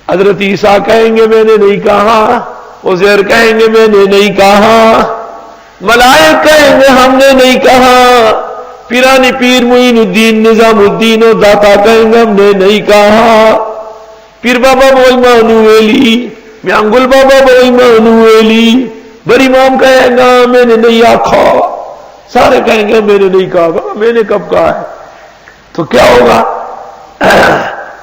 حضرت عیسیٰ کہیں گے میں نے نہیں کہا، عزیر کہیں گے میں نے نہیں کہا، ملائک کہیں گے ہم نے نہیں کہا، پیرانی پیر معین الدین نظام الدین و داتا کہیں گے ہم نے نہیں کہا، پیر بابا بوئی مانویلی، میانگل بابا بوئی مانویلی، بڑی امام کہیں گا میں نے نہیں آکھا، سارے کہیں گے میں نے نہیں کہا، میں نے کب کہا ہے؟ تو کیا ہوگا؟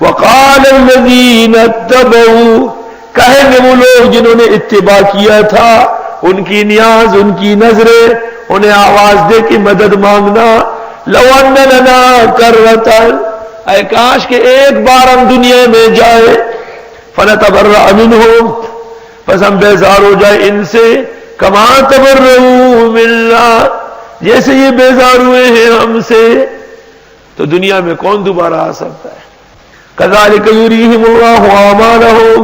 وقال الذین اتبعوا، کہیں گے وہ لوگ جنہوں نے اتباع کیا تھا، ان کی نیاز، ان کی نظریں، انہیں آواز دے کے مدد مانگنا، لو ان لنا کرۃ، اے کاش کہ ایک بار ہم دنیا میں جائے، فنتبرأ منہم، پس ہم بیزار ہو جائے ان سے، کما تبرؤوا منا، جیسے یہ بیزار ہوئے ہیں ہم سے، تو دنیا میں کون دوبارہ آ سکتا ہے؟ کذالک یریہم اللہ اعمالہم،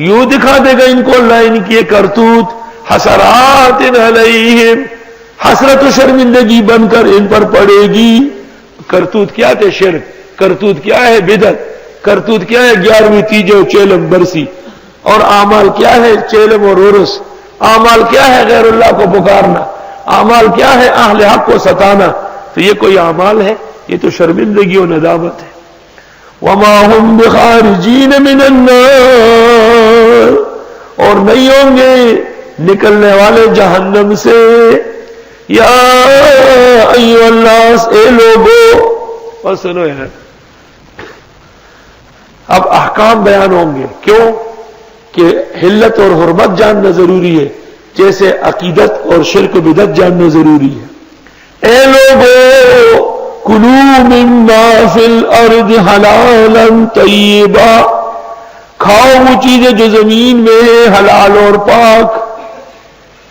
یوں دکھا دے گا ان کو اللہ ان کی کرتوت، حسرات علیہم، حسرت و شرمندگی بن کر ان پر پڑے گی۔ کرتوت کیا تھے؟ شرک۔ کرتوت کیا ہے؟ بدعت۔ کرتوت کیا ہے؟ 11ویں تیجے و چیلم برسی۔ اور اعمال کیا ہے؟ چیلم اور عرس۔ اعمال کیا ہے؟ غیر اللہ کو پکارنا۔ اعمال کیا ہے؟ اہل حق کو ستانا۔ تو یہ کوئی اعمال ہے؟ یہ تو شرمندگی و ندامت ہے۔ وما هم بخارجین من النار، اور نہیں ہوں گے نکلنے والے جہنم سے۔ یا ایھا الناس، اے لوگو، اور سنو یار، اب احکام بیان ہوں گے۔ کیوں؟ کہ حلت اور حرمت جاننا ضروری ہے، جیسے عقیدت اور شرک و بدعت جاننا ضروری ہے۔ اے لوگو، کلوا مما فی الارض حلالا طیبا، کھاؤ وہ چیزیں جو زمین میں ہے، حلال اور پاک،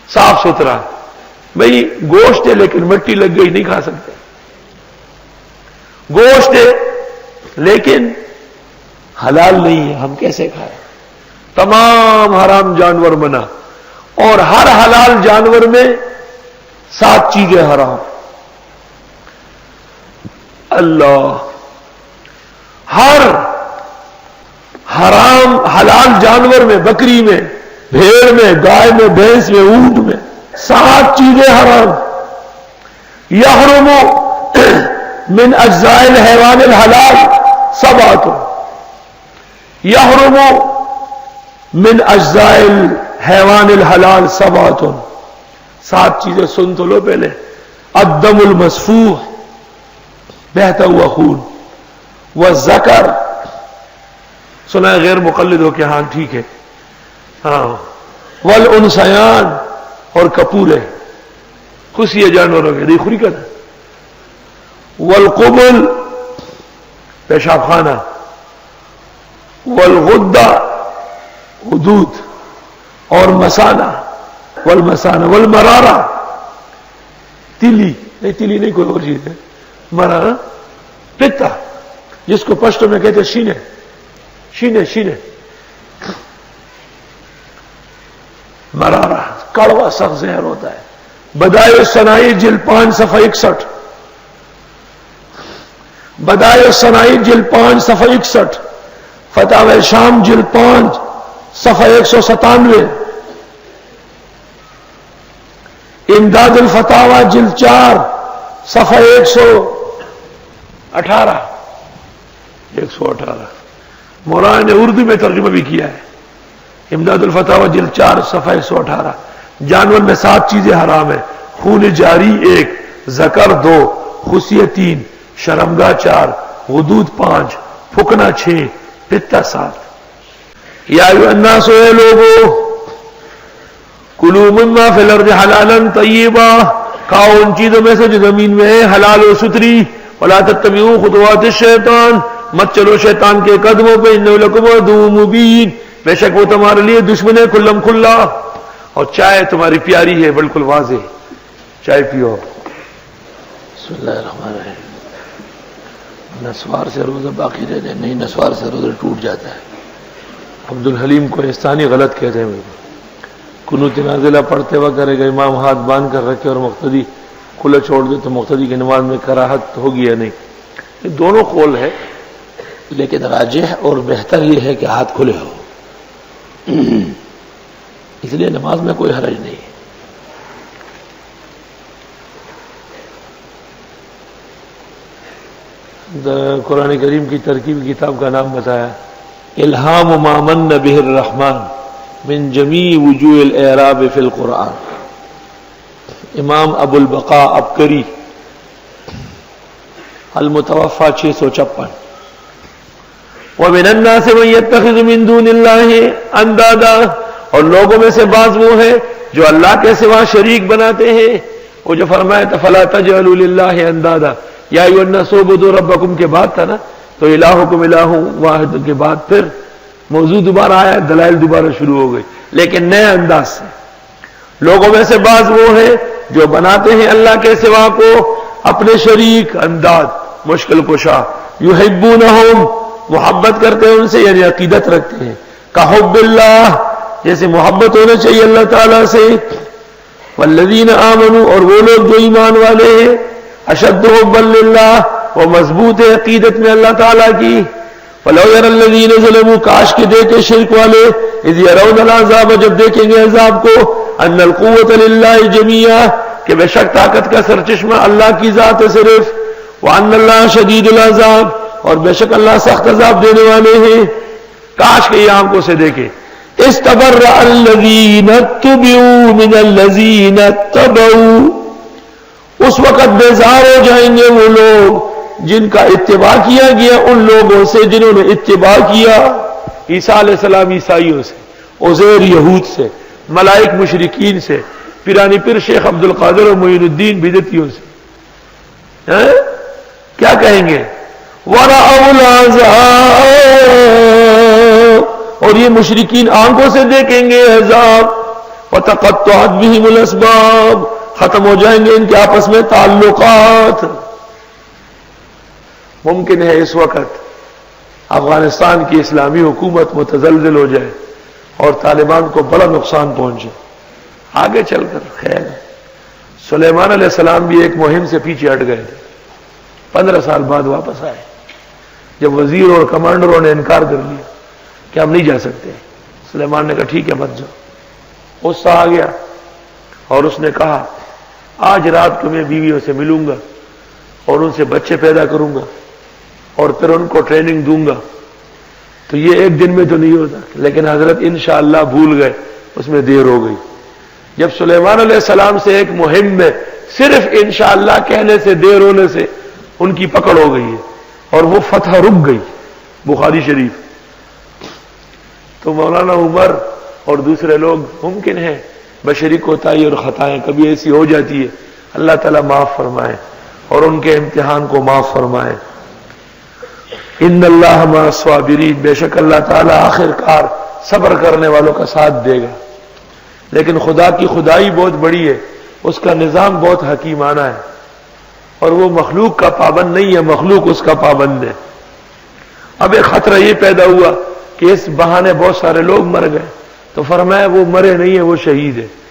صاف ستھرا۔ بھئی گوشت ہے لیکن مٹی لگ گئی، نہیں کھا سکتے۔ گوشت ہے لیکن حلال نہیں ہے، ہم کیسے کھائیں؟ تمام حرام جانور منع، اور ہر حلال جانور میں 7 چیزیں حرام۔ اللہ، ہر حرام حلال جانور میں، بکری میں، بھیڑ میں، گائے میں، بھینس میں، اونٹ میں 7 چیزیں حرام۔ یحرم من اجزاء الحیوان الحلال 7، یحرم من اجزاء الحیوان الحلال 7 چیزیں سن تو لو پہلے۔ الدم المسفوح، بہتا ہوا خون، والذکر، سنا ہے غیر مقلد ہو کہ ہاں ٹھیک ہے، ہاں، والانثیان، اور کپورے، خصیہ جانوروں کے دیکھ کر، والقبل، پیشاب خانہ، والغدہ، حدود، اور مسانہ، والمسانہ، والمرارہ، تلی، نہیں تلی نہیں کوئی اور چیز ہے، مرارہ، پتا، جس کو پشتو میں کہتے شینے، شینے شینے، مرارہ، کڑوا سخت زہر ہوتا ہے۔ بدائع الصنائع جلد 5 صفحہ 61، بدائع الصنائع جلد 5 صفحہ 61، فتاوی شام جلد 5 صفحہ 197، امداد الفتاوی جلد 4 صفحہ 118، مولانا نے اردو میں ترجمہ بھی کیا ہے، امداد الفتاوی جلد 4 صفحہ 118۔ جانور میں 7 چیزیں حرام ہیں، خون جاری 1، ذکر 2، خصیہ 3، شرمگاہ 4، غدود 5، پھکنا 6، پتا 7۔ یا ایھا الناس، اے لوگو، کلوا مما فی الارض حلالا طیبا، کھاؤ ان چیزوں میں سے جو زمین میں ہے حلال و ستھری، ولا تتبعوا خطوات الشیطان، مت چلو شیطان کے قدموں پہ، انہ لکم عدو مبین، بے شک وہ تمہارے لیے دشمن ہے کھلم کھلا۔ اور چائے تمہاری پیاری ہے، بالکل واضح، چائے پیو۔ بسم اللہ الرحمن الرحیم۔ نسوار سے روزہ باقی رہ جائے، نہیں نسوار سے روزہ ٹوٹ جاتا ہے۔ عبدالحلیم کوہستانی غلط کہتے ہیں میرے کو، قنوت نازلہ پڑھتے وقت کرے گا امام ہاتھ باندھ کر رکھے اور مقتدی کھلا چھوڑ دے تو مقتدی کی نماز میں کراہت ہوگی یا نہیں؟ یہ دونوں قول ہے، لیکن راجح اور بہتر یہ ہے کہ ہاتھ کھلے ہو۔ اس لیے نماز میں کوئی حرج نہیں ہے. قرآن کریم کی ترکیبی کتاب کا نام بتایا الہام ما من بہ الرحمن من جمیع وجوہ الاعراب فی القرآن. امام ابو البقاء ابکری المتوفى 656. ومن الناس من يتخذ من دون اللہ اندادا، اور لوگوں میں سے بعض وہ ہیں جو اللہ کے سوا شریک بناتے ہیں. وہ جو فرمایا تھا فلا تجعلوا للہ اندادا یا ایھا الناس اعبدوا ربکم کے بعد تھا نا، تو الہکم الہ واحد کے بعد پھر موضوع دوبارہ آیا، دلائل دوبارہ شروع ہو گئی لیکن نئے انداز سے. لوگوں میں سے بعض وہ ہیں جو بناتے ہیں اللہ کے سوا کو اپنے شریک انداز مشکل کشا. یحبونہم، محبت کرتے ہیں ان سے، یعنی عقیدت رکھتے ہیں. کحب اللہ، جیسے محبت ہونا چاہیے اللہ تعالیٰ سے. والذین آمنوا، اور وہ لوگ جو ایمان والے ہیں، اشد حبا للہ، وہ مضبوط ہے عقیدت میں اللہ تعالیٰ کی. وَلَوْ يَرَى الَّذِينَ ظَلَمُوا، کاش کے دیکھے شرک والے، اذ يَرَوْنَ الْعَذَابَ، جب دیکھیں گے عذاب کو، ان القوۃ للہ جمیعا، کہ بے شک طاقت کا سرچشمہ اللہ کی ذات ہے صرف. وَأَنَّ اللَّهَ شَدِيدُ الْعَذَابِ، اور بے شک اللہ سخت عذاب دینے والے ہیں. کاش کے یہ آنکھوں سے دیکھے. استبرأ الذین اتبعوا من الذین اتبعوا، اس وقت بیزار ہو جائیں گے وہ لوگ جن کا اتباع کیا گیا ان لوگوں سے جنہوں نے اتباع کیا عیسیٰ علیہ السلام عیسائیوں سے، عزیر یہود سے، ملائک مشرکین سے، پیرانی پیر شیخ عبد القادر و معین الدین بدعتیوں سے. کیا کہیں گے؟ وَرَأَوْا الْعَذَابَ، اور یہ مشرکین آنکھوں سے دیکھیں گے عذاب. وَتَقَطَّعَتْ بِهِمُ الْأَسْبَابُ، ختم ہو جائیں گے ان کے آپس میں تعلقات. ممکن ہے اس وقت افغانستان کی اسلامی حکومت متزلزل ہو جائے اور طالبان کو بڑا نقصان پہنچے. آگے چل کر خیر، سلیمان علیہ السلام بھی ایک مہم سے پیچھے ہٹ گئے تھے، 15 سال بعد واپس آئے جب وزیر اور کمانڈروں نے انکار کر لیا کہ ہم نہیں جا سکتے. سلیمان نے کہا ٹھیک ہے مت جاؤ. غصہ آ گیا اور اس نے کہا آج رات کو میں بیویوں سے ملوں گا اور ان سے بچے پیدا کروں گا اور پھر ان کو ٹریننگ دوں گا. تو یہ ایک دن میں تو نہیں ہوتا، لیکن حضرت انشاءاللہ بھول گئے، اس میں دیر ہو گئی. جب سلیمان علیہ السلام سے ایک مہم میں صرف انشاءاللہ کہنے سے دیر ہونے سے ان کی پکڑ ہو گئی ہے اور وہ فتح رک گئی. بخاری شریف. تو مولانا عمر اور دوسرے لوگ ممکن ہے بشری کوتاہی اور خطائیں کبھی ایسی ہو جاتی ہے، اللہ تعالیٰ معاف فرمائے اور ان کے امتحان کو معاف فرمائے. ان اللہ مع الصابرین، بے شک اللہ تعالیٰ آخر کار صبر کرنے والوں کا ساتھ دے گا. لیکن خدا کی خدائی بہت بڑی ہے، اس کا نظام بہت حکیمانہ ہے اور وہ مخلوق کا پابند نہیں ہے، مخلوق اس کا پابند ہے. اب ایک خطرہ یہ پیدا ہوا کہ اس بہانے بہت سارے لوگ مر گئے، تو فرمایا وہ مرے نہیں ہے، وہ شہید ہے.